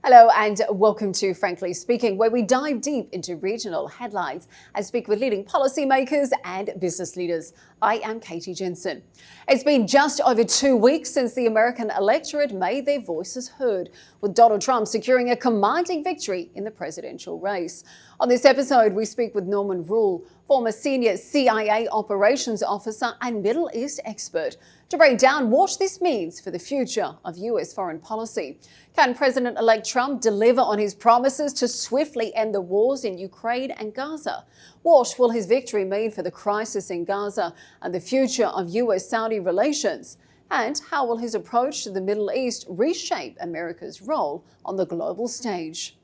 Hello and welcome to Frankly Speaking, where we dive deep into regional headlines and speak with leading policymakers and business leaders. I am Katie Jensen. It's been just over 2 weeks since the American electorate made their voices heard, with Donald Trump securing a commanding victory in the presidential race. On this episode, we speak with Norman Roule, former senior CIA operations officer and Middle East expert, to break down what this means for the future of US foreign policy. Can President-elect Trump deliver on his promises to swiftly end the wars in Ukraine and Gaza? What will his victory mean for the crisis in Gaza and the future of US-Saudi relations? And how will his approach to the Middle East reshape America's role on the global stage?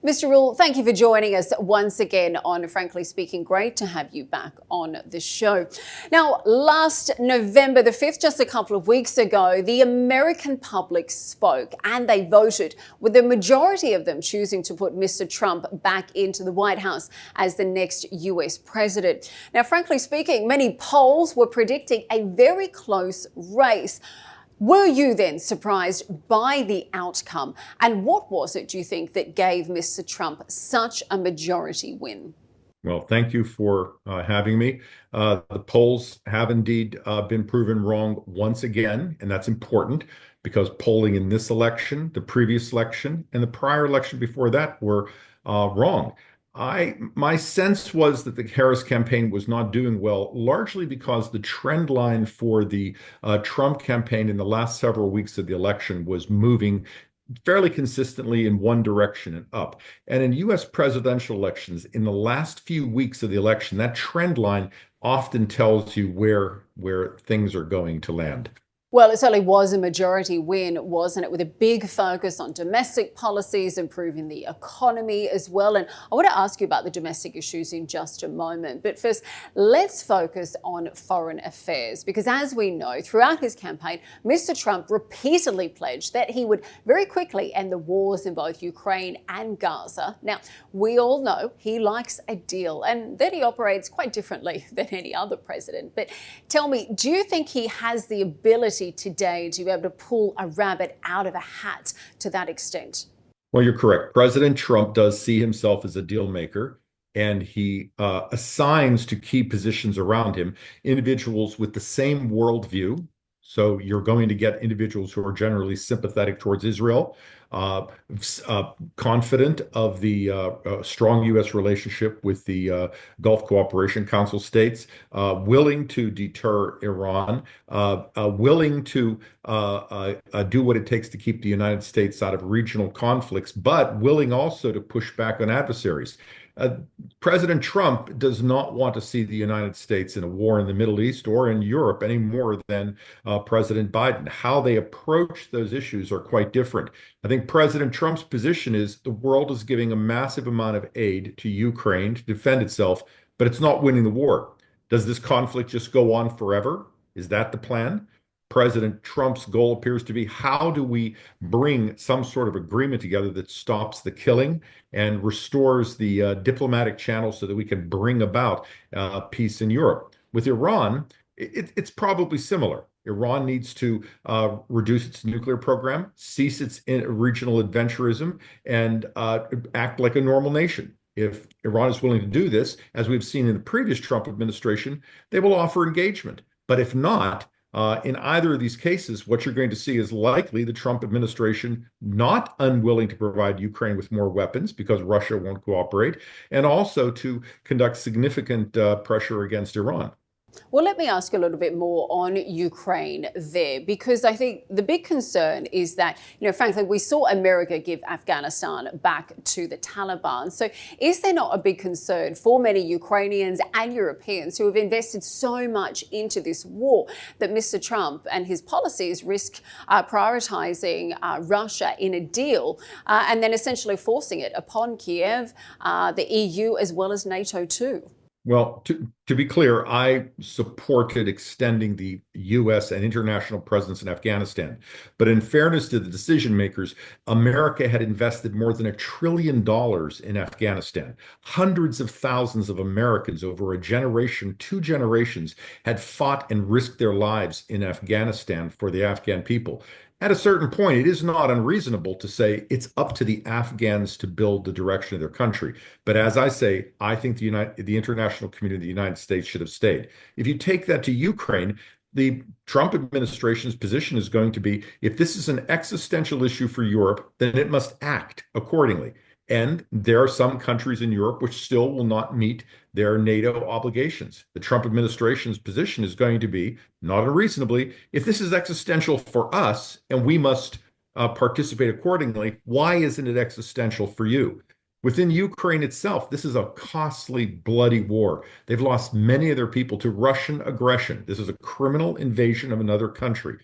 Mr. Roule, thank you for joining us once again on Frankly Speaking. Great to have you back on the show. Now, last November the 5th, just a couple of weeks ago, the American public spoke and they voted, with the majority of them choosing to put Mr. Trump back into the White House as the next US president. Now, frankly speaking, many polls were predicting a very close race. Were you then surprised by the outcome? And what was it, do you think, that gave Mr. Trump such a majority win? Well, thank you for having me. The polls have indeed been proven wrong once again, and that's important because polling in this election, the previous election, and the prior election before that were wrong. My sense was that the Harris campaign was not doing well, largely because the trend line for the Trump campaign in the last several weeks of the election was moving fairly consistently in one direction and up. And in US presidential elections, in the last few weeks of the election, that trend line often tells you where things are going to land. Well, it certainly was a majority win, wasn't it? With a big focus on domestic policies, improving the economy as well. And I want to ask you about the domestic issues in just a moment. But first, let's focus on foreign affairs, because as we know, throughout his campaign, Mr. Trump repeatedly pledged that he would very quickly end the wars in both Ukraine and Gaza. Now, we all know he likes a deal and that he operates quite differently than any other president. But tell me, do you think he has the ability today to be able to pull a rabbit out of a hat to that extent? Well, you're correct. President Trump does see himself as a deal maker, and he assigns to key positions around him individuals with the same worldview. So you're going to get individuals who are generally sympathetic towards Israel, confident of the strong U.S. relationship with the Gulf Cooperation Council states, willing to deter Iran, willing to do what it takes to keep the United States out of regional conflicts, but willing also to push back on adversaries. President Trump does not want to see the United States in a war in the Middle East or in Europe any more than President Biden. How they approach those issues are quite different. I think President Trump's position is the world is giving a massive amount of aid to Ukraine to defend itself, but it's not winning the war. Does this conflict just go on forever? Is that the plan? President Trump's goal appears to be, how do we bring some sort of agreement together that stops the killing and restores the diplomatic channel so that we can bring about peace in Europe? With Iran, it's probably similar. Iran needs to reduce its nuclear program, cease its regional adventurism, and act like a normal nation. If Iran is willing to do this, as we've seen in the previous Trump administration, they will offer engagement. But if not, in either of these cases, what you're going to see is likely the Trump administration not unwilling to provide Ukraine with more weapons because Russia won't cooperate, and also to conduct significant pressure against Iran. Well, let me ask you a little bit more on Ukraine there, because I think the big concern is that, frankly, we saw America give Afghanistan back to the Taliban. So is there not a big concern for many Ukrainians and Europeans who have invested so much into this war that Mr. Trump and his policies risk prioritizing Russia in a deal and then essentially forcing it upon Kiev, the EU, as well as NATO too? Well, to be clear, I supported extending the U.S. and international presence in Afghanistan. But in fairness to the decision makers, America had invested more than $1 trillion in Afghanistan. Hundreds of thousands of Americans over a generation, 2 generations, had fought and risked their lives in Afghanistan for the Afghan people. At a certain point, it is not unreasonable to say it's up to the Afghans to build the direction of their country. But as I say, I think the international community of the United States should have stayed. If you take that to Ukraine, the Trump administration's position is going to be if this is an existential issue for Europe, then it must act accordingly. And there are some countries in Europe which still will not meet their NATO obligations. The Trump administration's position is going to be, not unreasonably, if this is existential for us and we must participate accordingly, why isn't it existential for you? Within Ukraine itself, this is a costly, bloody war. They've lost many of their people to Russian aggression. This is a criminal invasion of another country.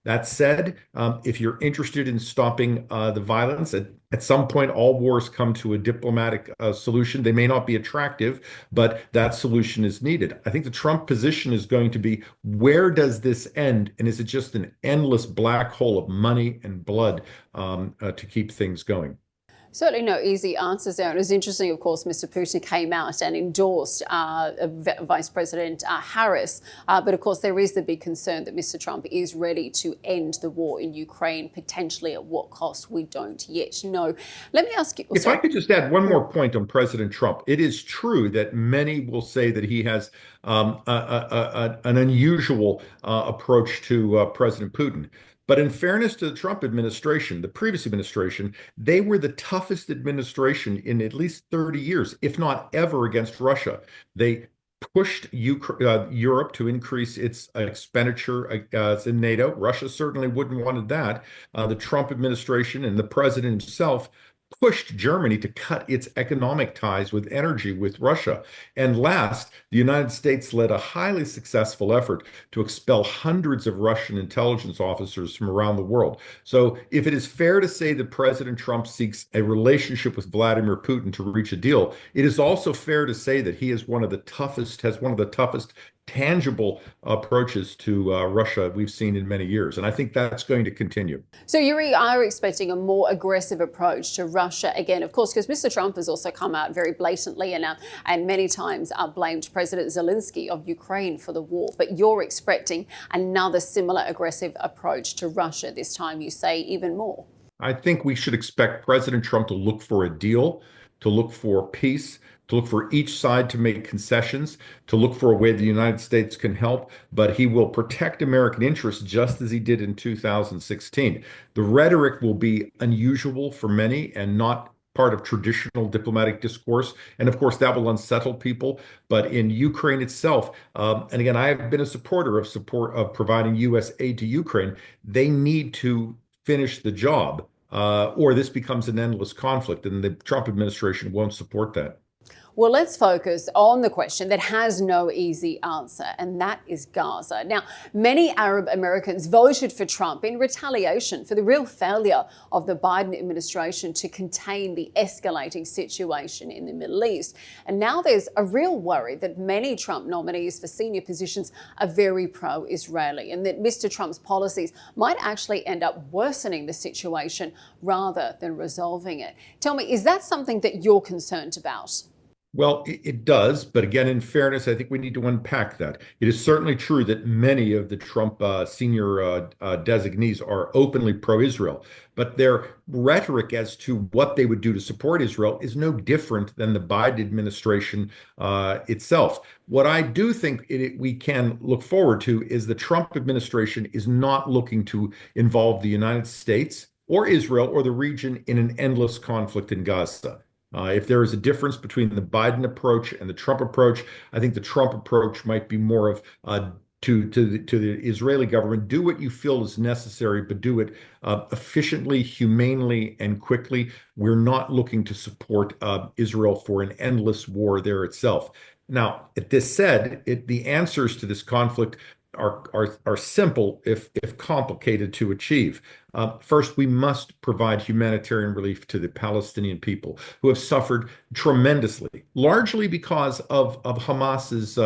That said, if you're interested in stopping the violence, at some point, all wars come to a diplomatic solution. They may not be attractive, but that solution is needed. I think the Trump position is going to be, where does this end? And is it just an endless black hole of money and blood to keep things going? Certainly no easy answers there. And it was interesting, of course, Mr. Putin came out and endorsed Vice President Harris. But of course, there is the big concern that Mr. Trump is ready to end the war in Ukraine, potentially at what cost we don't yet know. Let me ask you. If I could just add one more point on President Trump, it is true that many will say that he has an unusual approach to President Putin. But in fairness to the Trump administration, the previous administration, they were the toughest administration in at least 30 years, if not ever, against Russia. They pushed Europe to increase its expenditure in NATO. Russia certainly wouldn't wanted that. The Trump administration and the president himself pushed Germany to cut its economic ties with energy with Russia. And last, the United States led a highly successful effort to expel hundreds of Russian intelligence officers from around the world. So if it is fair to say that President Trump seeks a relationship with Vladimir Putin to reach a deal, it is also fair to say that he is has one of the toughest tangible approaches to Russia we've seen in many years. And I think that's going to continue. So you are expecting a more aggressive approach to Russia again, of course, because Mr. Trump has also come out very blatantly and many times blamed President Zelensky of Ukraine for the war. But you're expecting another similar aggressive approach to Russia this time, you say, even more. I think we should expect President Trump to look for a deal, to look for peace, to look for each side to make concessions, to look for a way the United States can help, but he will protect American interests just as he did in 2016. The rhetoric will be unusual for many and not part of traditional diplomatic discourse. And of course, that will unsettle people. But in Ukraine itself, and again, I have been a supporter of providing U.S. aid to Ukraine. They need to finish the job, or this becomes an endless conflict, and the Trump administration won't support that. Well, let's focus on the question that has no easy answer, and that is Gaza. Now, many Arab Americans voted for Trump in retaliation for the real failure of the Biden administration to contain the escalating situation in the Middle East. And now there's a real worry that many Trump nominees for senior positions are very pro-Israeli, and that Mr. Trump's policies might actually end up worsening the situation rather than resolving it. Tell me, is that something that you're concerned about? Well, it does. But again, in fairness, I think we need to unpack that. It is certainly true that many of the Trump senior designees are openly pro-Israel, but their rhetoric as to what they would do to support Israel is no different than the Biden administration itself. What I do think we can look forward to is the Trump administration is not looking to involve the United States or Israel or the region in an endless conflict in Gaza. If there is a difference between the Biden approach and the Trump approach, I think the Trump approach might be more of to the Israeli government, do what you feel is necessary, but do it efficiently, humanely, and quickly. We're not looking to support Israel for an endless war there itself. Now, this said, the answers to this conflict are simple if complicated to achieve. First, we must provide humanitarian relief to the Palestinian people who have suffered tremendously, largely because of Hamas's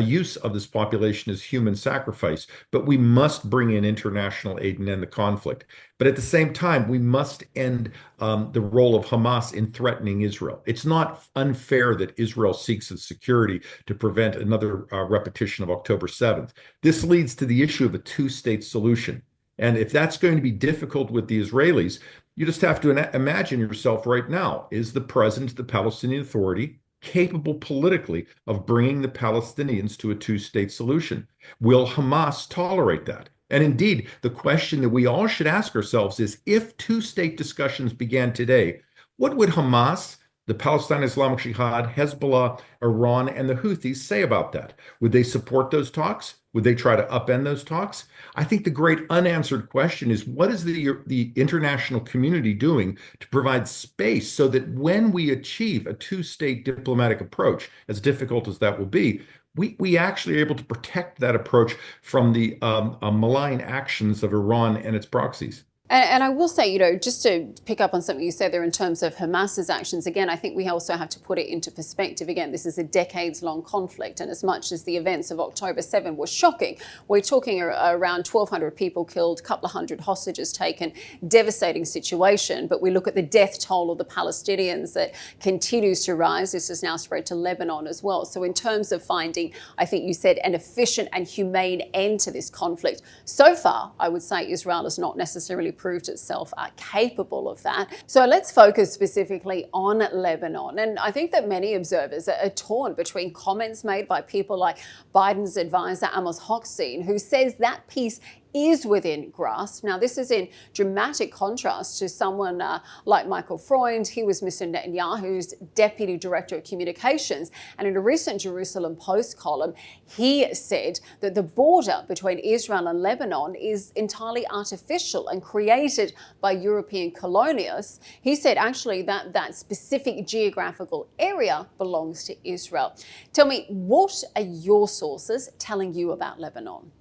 use of this population as human sacrifice. But we must bring in international aid and end the conflict. But at the same time, we must end the role of Hamas in threatening Israel. It's not unfair that Israel seeks the security to prevent another repetition of October 7th. This leads to the issue of a two-state solution. And if that's going to be difficult with the Israelis, you just have to imagine yourself right now. Is the president of the Palestinian Authority capable politically of bringing the Palestinians to a two-state solution? Will Hamas tolerate that? And indeed, the question that we all should ask ourselves is, if two-state discussions began today, what would Hamas, the Palestine Islamic Jihad, Hezbollah, Iran, and the Houthis say about that? Would they support those talks? Would they try to upend those talks? I think the great unanswered question is, what is the international community doing to provide space so that when we achieve a two-state diplomatic approach, as difficult as that will be, we actually are able to protect that approach from the malign actions of Iran and its proxies? And I will say, just to pick up on something you said there in terms of Hamas's actions, again, I think we also have to put it into perspective. Again, this is a decades-long conflict, and as much as the events of October 7 were shocking, we're talking around 1,200 people killed, a couple of hundred hostages taken, devastating situation. But we look at the death toll of the Palestinians that continues to rise. This has now spread to Lebanon as well. So in terms of finding, I think you said, an efficient and humane end to this conflict, so far, I would say Israel has not necessarily proved itself capable of that. So let's focus specifically on Lebanon. And I think that many observers are torn between comments made by people like Biden's advisor, Amos Hochstein, who says that peace is within grasp. Now, this is in dramatic contrast to someone like Michael Freund. He was Mr. Netanyahu's deputy director of communications. And in a recent Jerusalem Post column, he said that the border between Israel and Lebanon is entirely artificial and created by European colonialists. He said actually that that specific geographical area belongs to Israel. Tell me, what are your sources telling you about Lebanon?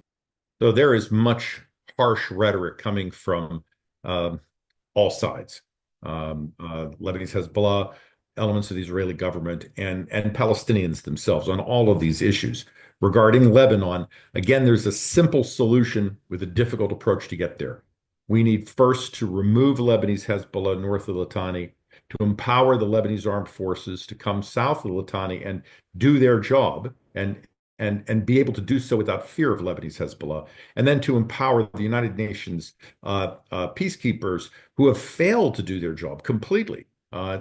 So there is much harsh rhetoric coming from all sides. Lebanese Hezbollah, elements of the Israeli government, and Palestinians themselves on all of these issues. Regarding Lebanon, again, there's a simple solution with a difficult approach to get there. We need first to remove Lebanese Hezbollah north of Litani, to empower the Lebanese armed forces to come south of Litani and do their job and be able to do so without fear of Lebanese Hezbollah, and then to empower the United Nations peacekeepers who have failed to do their job completely.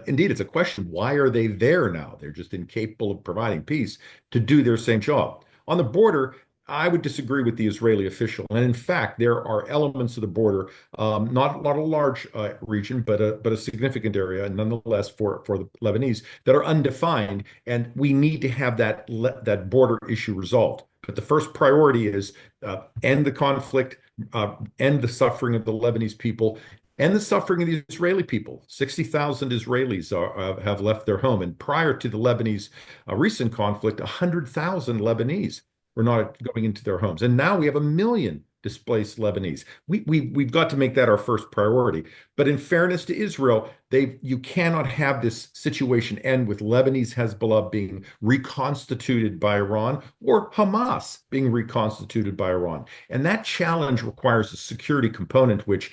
Indeed, it's a question, why are they there now? They're just incapable of providing peace to do their same job. On the border, I would disagree with the Israeli official. And in fact, there are elements of the border, not a large region, but a significant area, nonetheless, for the Lebanese, that are undefined. And we need to have that border issue resolved. But the first priority is end the conflict, end the suffering of the Lebanese people, and the suffering of the Israeli people. 60,000 Israelis have left their home. And prior to the Lebanese recent conflict, 100,000 Lebanese were not going into their homes. And now we have 1 million displaced Lebanese. We've got to make that our first priority. But in fairness to Israel, you cannot have this situation end with Lebanese Hezbollah being reconstituted by Iran or Hamas being reconstituted by Iran. And that challenge requires a security component, which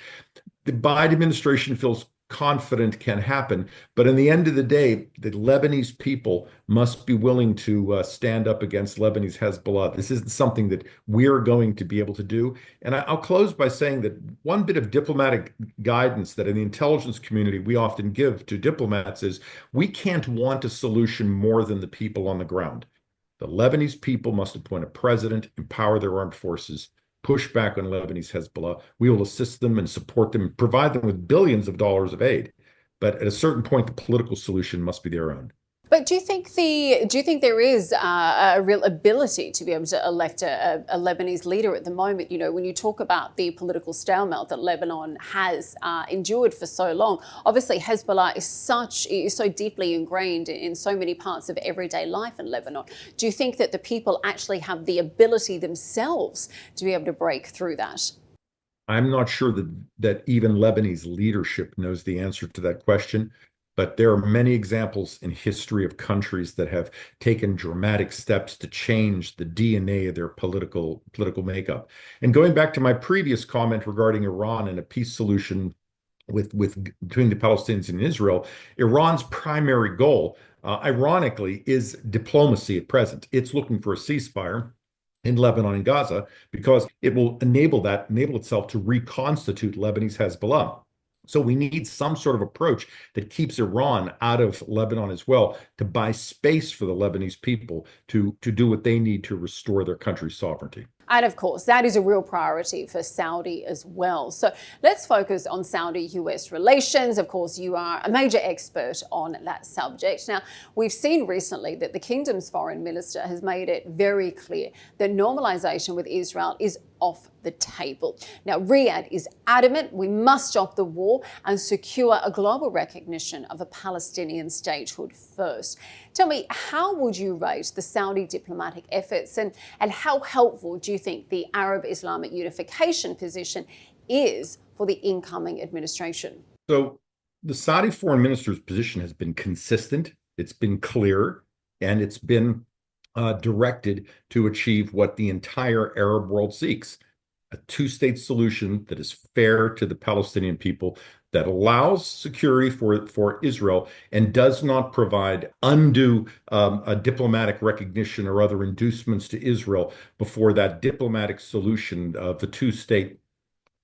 the Biden administration feels confident can happen. But in the end of the day, the Lebanese people must be willing to stand up against Lebanese Hezbollah. This isn't something that we're going to be able to do. And I'll close by saying that one bit of diplomatic guidance that in the intelligence community we often give to diplomats is, we can't want a solution more than the people on the ground. The Lebanese people must appoint a president, empower their armed forces, push back on Lebanese Hezbollah. We will assist them and support them, provide them with billions of dollars of aid. But at a certain point, the political solution must be their own. But do you think there is a real ability to be able to elect a Lebanese leader at the moment? When you talk about the political stalemate that Lebanon has endured for so long, obviously Hezbollah is so deeply ingrained in so many parts of everyday life in Lebanon. Do you think that the people actually have the ability themselves to be able to break through that? I'm not sure that even Lebanese leadership knows the answer to that question, but there are many examples in history of countries that have taken dramatic steps to change the DNA of their political makeup. And going back to my previous comment regarding Iran and a peace solution with between the Palestinians and Israel, Iran's primary goal, ironically, is diplomacy at present. It's looking for a ceasefire in Lebanon and Gaza because it will enable itself to reconstitute Lebanese Hezbollah. So we need some sort of approach that keeps Iran out of Lebanon as well, to buy space for the Lebanese people to do what they need to restore their country's sovereignty. And of course, that is a real priority for Saudi as well. So let's focus on Saudi-US relations. Of course, you are a major expert on that subject. Now, we've seen recently that the kingdom's foreign minister has made it very clear that normalization with Israel is off the table. Now, Riyadh is adamant we must stop the war and secure a global recognition of a Palestinian statehood first. Tell me, how would you rate the Saudi diplomatic efforts, and how helpful do you think the Arab Islamic unification position is for the incoming administration? So the Saudi foreign minister's position has been consistent, it's been clear, and it's been directed to achieve what the entire Arab world seeks: a two-state solution that is fair to the Palestinian people, that allows security for Israel, and does not provide undue diplomatic recognition or other inducements to Israel before that diplomatic solution of the two-state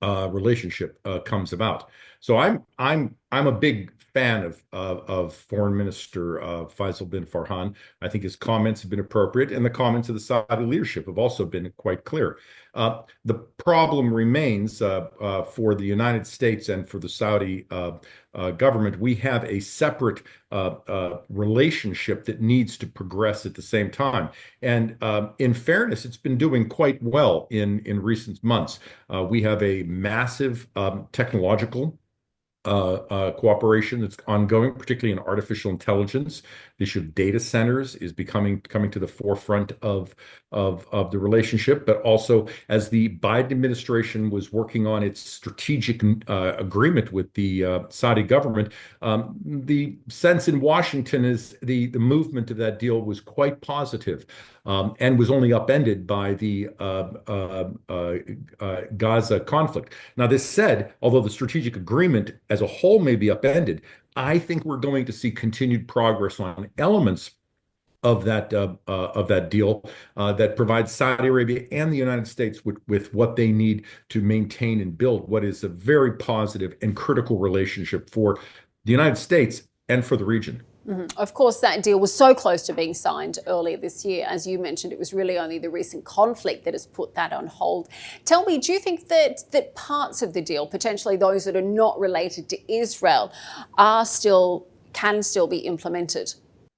relationship comes about. So I'm a big fan of Foreign Minister Faisal bin Farhan. I think his comments have been appropriate, and the comments of the Saudi leadership have also been quite clear. The problem remains for the United States and for the Saudi government. We have a separate relationship that needs to progress at the same time. And in fairness, it's been doing quite well in recent months. We have a massive technological cooperation that's ongoing, particularly in artificial intelligence. The issue of data centers is coming to the forefront of the relationship. But also, as the Biden administration was working on its strategic agreement with the Saudi government, the sense in Washington is the movement of that deal was quite positive. And was only upended by the Gaza conflict. Now, this said, although the strategic agreement as a whole may be upended, I think we're going to see continued progress on elements of that deal that provides Saudi Arabia and the United States with what they need to maintain and build what is a very positive and critical relationship for the United States and for the region. Mm-hmm. Of course, that deal was so close to being signed earlier this year. As you mentioned, it was really only the recent conflict that has put that on hold. Tell me, do you think that parts of the deal, potentially those that are not related to Israel, can still be implemented?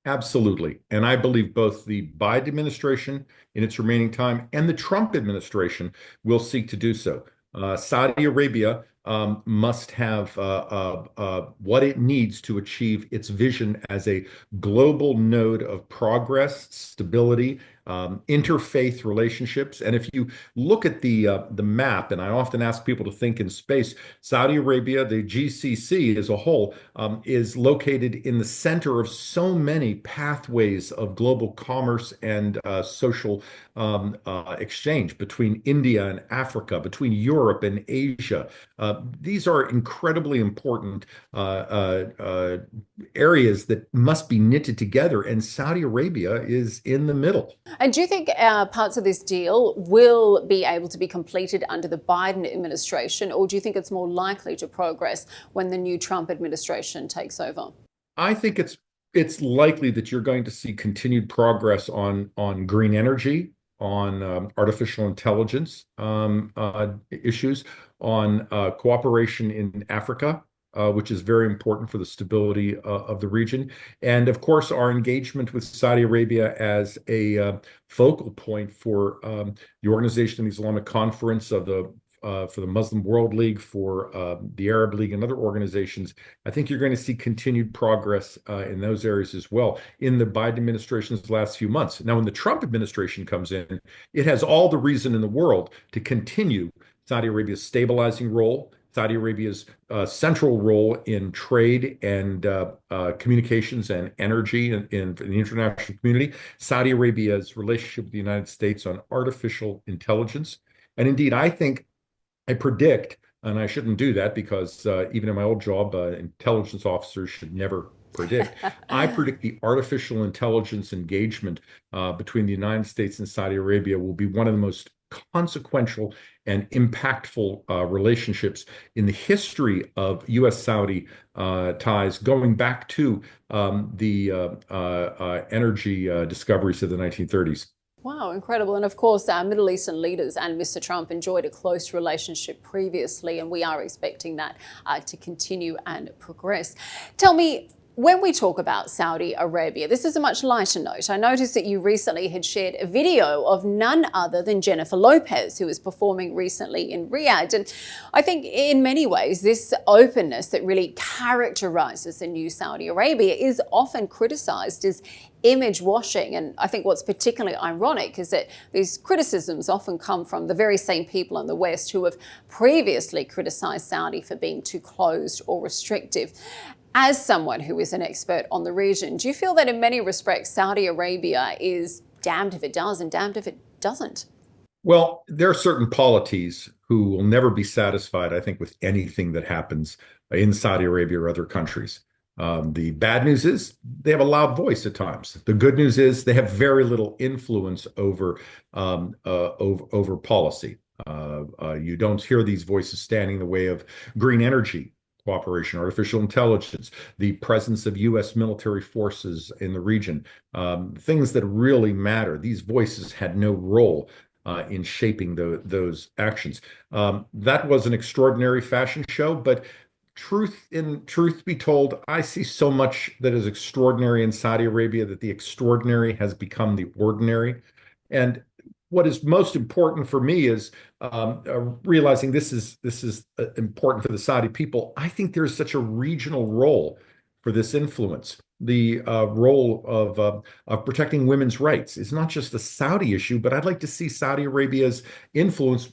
Absolutely. And I believe both the Biden administration in its remaining time and the Trump administration will seek to do so. Saudi Arabia must have what it needs to achieve its vision as a global node of progress, stability, interfaith relationships. And if you look at the map, and I often ask people to think in space, Saudi Arabia, the GCC as a whole, is located in the center of so many pathways of global commerce and social exchange between India and Africa, between Europe and Asia. These are incredibly important areas that must be knitted together, and Saudi Arabia is in the middle. And do you think parts of this deal will be able to be completed under the Biden administration, or do you think it's more likely to progress when the new Trump administration takes over? I think it's likely that you're going to see continued progress on green energy, on artificial intelligence issues, on cooperation in Africa, which is very important for the stability of the region. And of course, our engagement with Saudi Arabia as a focal point for the Organization of the Islamic Conference for the Muslim World League, for the Arab League, and other organizations. I think you're going to see continued progress in those areas as well in the Biden administration's last few months. Now, when the Trump administration comes in, it has all the reason in the world to continue Saudi Arabia's stabilizing role, Saudi Arabia's central role in trade and communications and energy in the international community, Saudi Arabia's relationship with the United States on artificial intelligence. And indeed, I predict, and I shouldn't do that because even in my old job, intelligence officers should never predict. I predict the artificial intelligence engagement between the United States and Saudi Arabia will be one of the most consequential and impactful relationships in the history of U.S.-Saudi ties, going back to the energy discoveries of the 1930s. Wow, incredible. And of course, our Middle Eastern leaders and Mr. Trump enjoyed a close relationship previously, and we are expecting that to continue and progress. Tell me, when we talk about Saudi Arabia, this is a much lighter note. I noticed that you recently had shared a video of none other than Jennifer Lopez, who was performing recently in Riyadh. And I think in many ways, this openness that really characterizes the new Saudi Arabia is often criticized as image washing. And I think what's particularly ironic is that these criticisms often come from the very same people in the West who have previously criticized Saudi for being too closed or restrictive. As someone who is an expert on the region, do you feel that in many respects, Saudi Arabia is damned if it does and damned if it doesn't? Well, there are certain polities who will never be satisfied, I think, with anything that happens in Saudi Arabia or other countries. The bad news is they have a loud voice at times. The good news is they have very little influence over policy. You don't hear these voices standing in the way of green energy cooperation, artificial intelligence, the presence of U.S. military forces in the region, things that really matter. These voices had no role in shaping those actions. That was an extraordinary fashion show, but truth be told, I see so much that is extraordinary in Saudi Arabia that the extraordinary has become the ordinary. And what is most important for me is realizing this is important for the Saudi people. I think there's such a regional role for this influence. The role of protecting women's rights is not just a Saudi issue, but I'd like to see Saudi Arabia's influence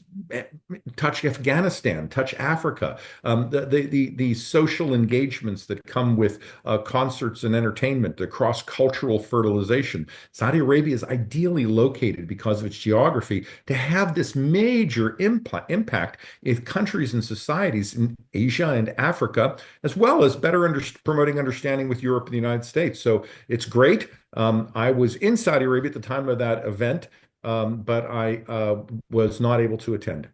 touch Afghanistan, touch Africa. The social engagements that come with concerts and entertainment, the cross-cultural fertilization. Saudi Arabia is ideally located because of its geography to have this major impact in countries and societies in Asia and Africa, as well as better promoting understanding with Europe and the United States. So it's great. I was in Saudi Arabia at the time of that event, but I was not able to attend.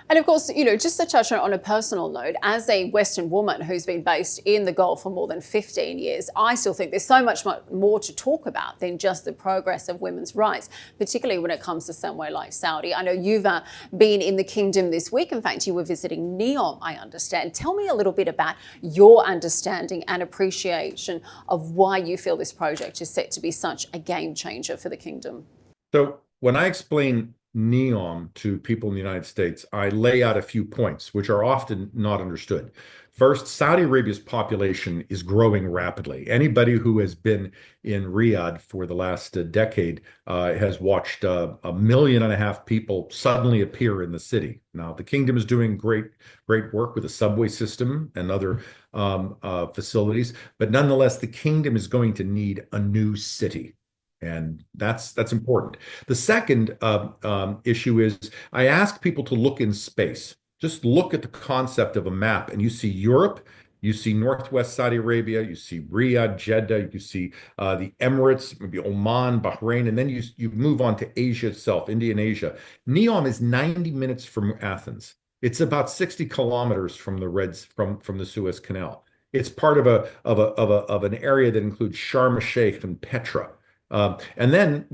And of course, just to touch on a personal note, as a Western woman who's been based in the Gulf for more than 15 years, I still think there's so much more to talk about than just the progress of women's rights, particularly when it comes to somewhere like Saudi. I know you've been in the kingdom this week. In fact, you were visiting Neom, I understand. Tell me a little bit about your understanding and appreciation of why you feel this project is set to be such a game changer for the kingdom. So when I explain Neom to people in the United States, I lay out a few points which are often not understood. First, Saudi Arabia's population is growing rapidly. Anybody who has been in Riyadh for the last decade has watched 1.5 million people suddenly appear in the city. Now, the kingdom is doing great work with the subway system and other facilities, but nonetheless, the kingdom is going to need a new city. And that's important. The second issue is I ask people to look in space. Just look at the concept of a map, and you see Europe, you see Northwest Saudi Arabia, you see Riyadh, Jeddah, you see the Emirates, maybe Oman, Bahrain, and then you move on to Asia itself, India and Asia. Neom is 90 minutes from Athens. It's about 60 kilometers from the Suez Canal. It's part of an area that includes Sharm el-Sheikh and Petra. And then,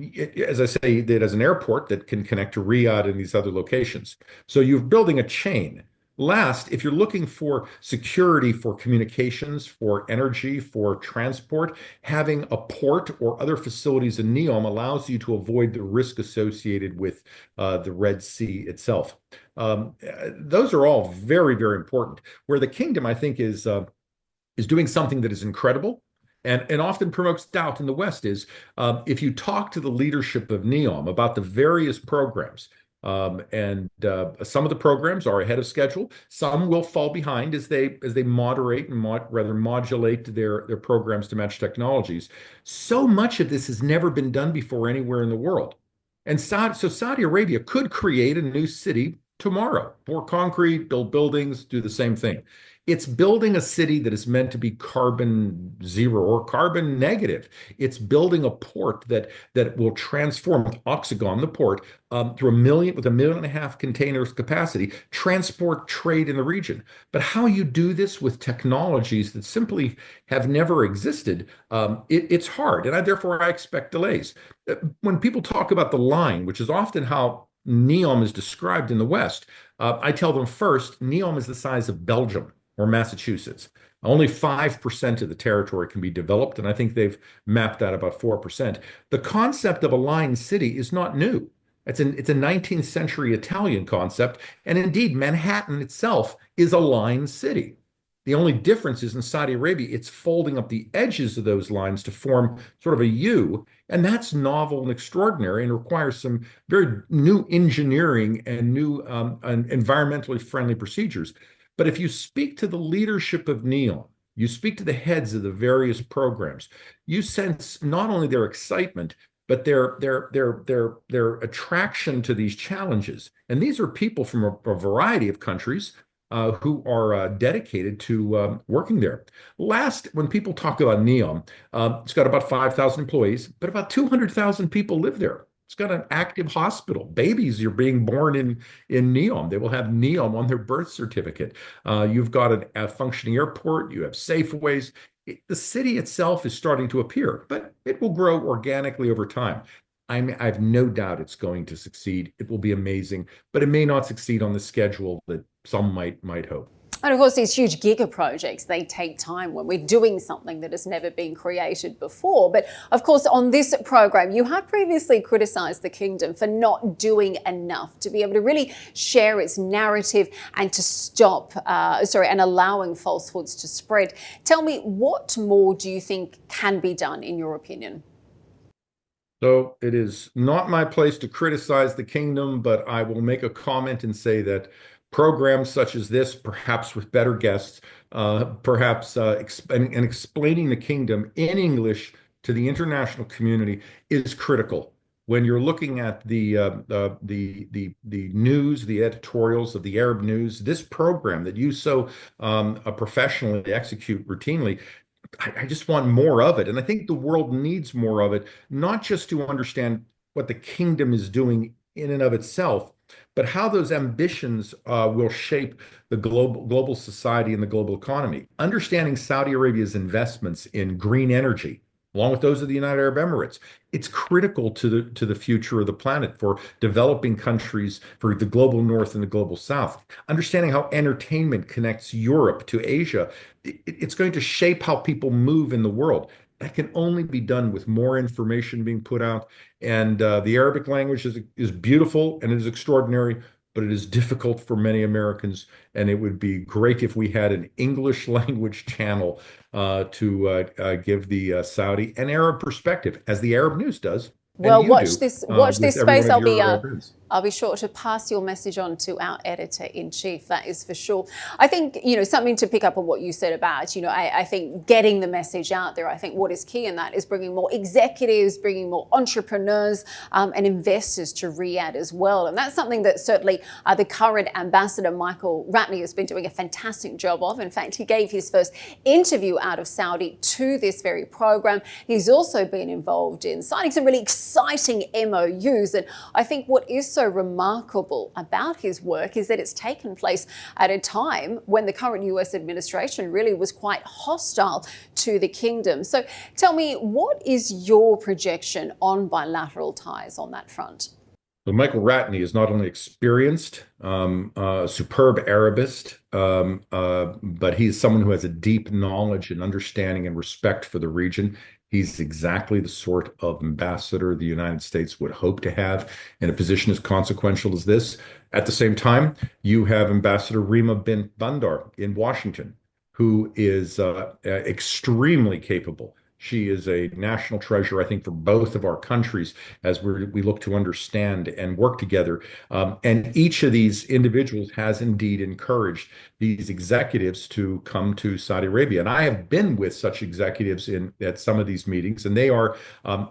as I say, it has an airport that can connect to Riyadh and these other locations. So you're building a chain. Last, if you're looking for security for communications, for energy, for transport, having a port or other facilities in Neom allows you to avoid the risk associated with the Red Sea itself. Those are all very, very important. Where the kingdom, I think, is doing something that is incredible and often promotes doubt in the West is if you talk to the leadership of Neom about the various programs, And some of the programs are ahead of schedule. Some will fall behind as they moderate and rather modulate their programs to match technologies. So much of this has never been done before anywhere in the world. And Saudi Arabia could create a new city tomorrow, pour concrete, build buildings, do the same thing. It's building a city that is meant to be carbon zero or carbon negative. It's building a port that will transform Oxagon, the port, through with 1.5 million containers capacity, transport trade in the region. But how you do this with technologies that simply have never existed, it's hard, and therefore I expect delays. When people talk about the line, which is often how Neom is described in the West, I tell them first, Neom is the size of Belgium or Massachusetts. Only 5% of the territory can be developed, and I think they've mapped out about 4%. The concept of a line city is not new. It's a 19th century Italian concept, and indeed, Manhattan itself is a line city. The only difference is in Saudi Arabia, it's folding up the edges of those lines to form sort of a U, and that's novel and extraordinary and requires some very new engineering and new and environmentally friendly procedures. But if you speak to the leadership of Neom, you speak to the heads of the various programs, you sense not only their excitement, but their attraction to these challenges. And these are people from a variety of countries who are dedicated to working there. Last, when people talk about Neom, it's got about 5,000 employees, but about 200,000 people live there. It's got an active hospital. Babies are being born in Neom. They will have Neom on their birth certificate. You've got a functioning airport. You have Safeways. The city itself is starting to appear, but it will grow organically over time. I have no doubt it's going to succeed. It will be amazing, but it may not succeed on the schedule that some might hope. And of course, these huge giga projects, they take time when we're doing something that has never been created before. But of course, on this program, you have previously criticised the kingdom for not doing enough to be able to really share its narrative and to stop, and allowing falsehoods to spread. Tell me, what more do you think can be done, in your opinion? So it is not my place to criticize the kingdom, but I will make a comment and say that programs such as this, perhaps with better guests, and explaining the kingdom in English to the international community is critical. When you're looking at the news, the editorials of the Arab news, this program that you so professionally execute routinely, I just want more of it. And I think the world needs more of it, not just to understand what the kingdom is doing in and of itself, but how those ambitions will shape the global society and the global economy. Understanding Saudi Arabia's investments in green energy, along with those of the United Arab Emirates, it's critical to the future of the planet for developing countries, for the global north and the global south. Understanding how entertainment connects Europe to Asia, it's going to shape how people move in the world. That can only be done with more information being put out. And the Arabic language is beautiful and it is extraordinary, but it is difficult for many Americans. And it would be great if we had an English language channel to give the Saudi and Arab perspective, as the Arab news does, and Well, you do, watch with this every space. one of your events. I'll be sure to pass your message on to our editor-in-chief, that is for sure. I think, something to pick up on what you said about, I think getting the message out there, I think what is key in that is bringing more executives, bringing more entrepreneurs and investors to Riyadh as well. And that's something that certainly the current ambassador, Michael Ratney, has been doing a fantastic job of. In fact, he gave his first interview out of Saudi to this very program. He's also been involved in signing some really exciting MOUs. And I think what is so remarkable about his work is that it's taken place at a time when the current US administration really was quite hostile to the kingdom. So tell me, what is your projection on bilateral ties on that front? So Michael Ratney is not only experienced, a superb Arabist, but he's someone who has a deep knowledge and understanding and respect for the region. He's exactly the sort of ambassador the United States would hope to have in a position as consequential as this. At the same time, you have Ambassador Rima bint Bandar in Washington, who is extremely capable She is a national treasure, I think, for both of our countries as we look to understand and work together. And each of these individuals has indeed encouraged these executives to come to Saudi Arabia. And I have been with such executives at some of these meetings, and they are,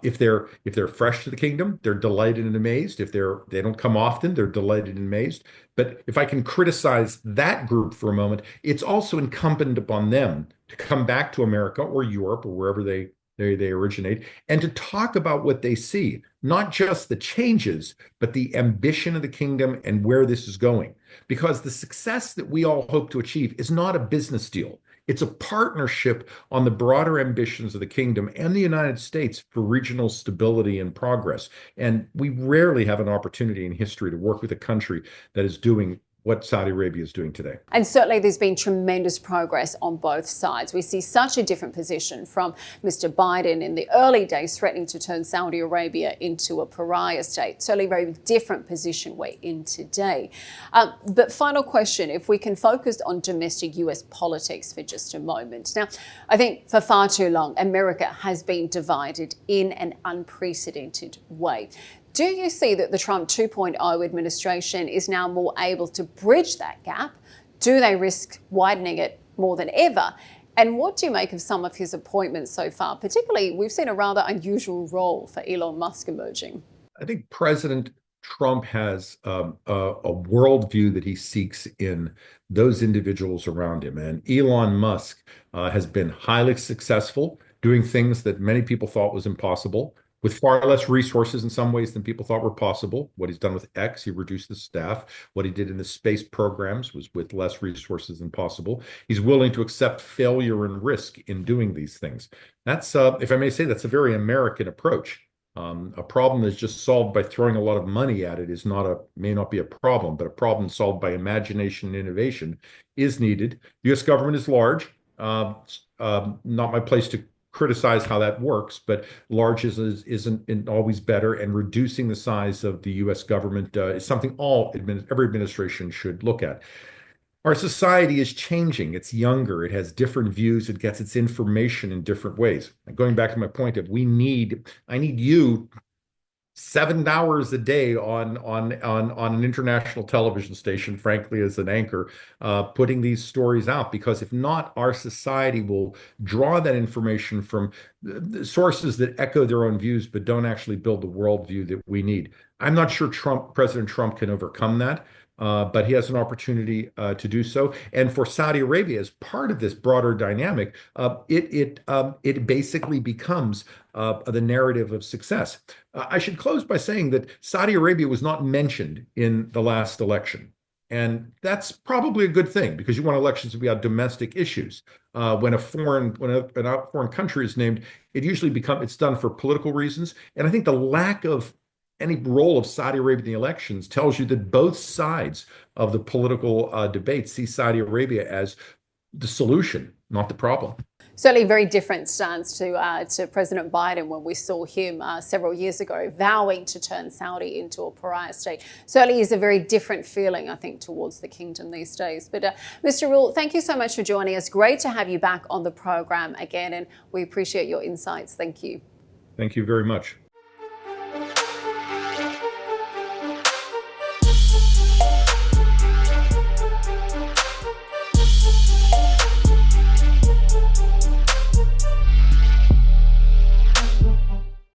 if they're fresh to the kingdom, they're delighted and amazed. If they don't come often, they're delighted and amazed. But if I can criticize that group for a moment, it's also incumbent upon them to come back to America or Europe or wherever they originate and to talk about what they see, not just the changes, but the ambition of the kingdom and where this is going. Because the success that we all hope to achieve is not a business deal. It's a partnership on the broader ambitions of the kingdom and the United States for regional stability and progress. And we rarely have an opportunity in history to work with a country that is doing what Saudi Arabia is doing today. And certainly there's been tremendous progress on both sides. We see such a different position from Mr. Biden in the early days threatening to turn Saudi Arabia into a pariah state. Certainly a very different position we're in today. But final question, if we can focus on domestic US politics for just a moment. Now, I think for far too long, America has been divided in an unprecedented way. Do you see that the Trump 2.0 administration is now more able to bridge that gap? Do they risk widening it more than ever? And what do you make of some of his appointments so far? Particularly, we've seen a rather unusual role for Elon Musk emerging. I think President Trump has a worldview that he seeks in those individuals around him. And Elon Musk has been highly successful doing things that many people thought was impossible, with far less resources in some ways than people thought were possible. What he's done with X, he reduced the staff. What he did in the space programs was with less resources than possible. He's willing to accept failure and risk in doing these things. That's, if I may say, that's a very American approach. A problem that's just solved by throwing a lot of money at it may not be a problem, but a problem solved by imagination and innovation is needed. The U.S. government is large. Not my place to criticize how that works, but large isn't always better, and reducing the size of the U.S. government is something every administration should look at. Our society is changing. It's younger. It has different views. It gets its information in different ways. And going back to my point of I need you 7 hours a day on an international television station, frankly, as an anchor, putting these stories out. Because if not, our society will draw that information from sources that echo their own views, but don't actually build the worldview that we need. I'm not sure President Trump can overcome that. But he has an opportunity to do so. And for Saudi Arabia, as part of this broader dynamic, it basically becomes the narrative of success. I should close by saying that Saudi Arabia was not mentioned in the last election. And that's probably a good thing, because you want elections to be on domestic issues. When a foreign country is named, it's done for political reasons. And I think the lack of any role of Saudi Arabia in the elections tells you that both sides of the political debate see Saudi Arabia as the solution, not the problem. Certainly a very different stance to President Biden when we saw him several years ago vowing to turn Saudi into a pariah state. Certainly is a very different feeling, I think, towards the kingdom these days. But Mr. Roule, thank you so much for joining us. Great to have you back on the program again, and we appreciate your insights. Thank you. Thank you very much.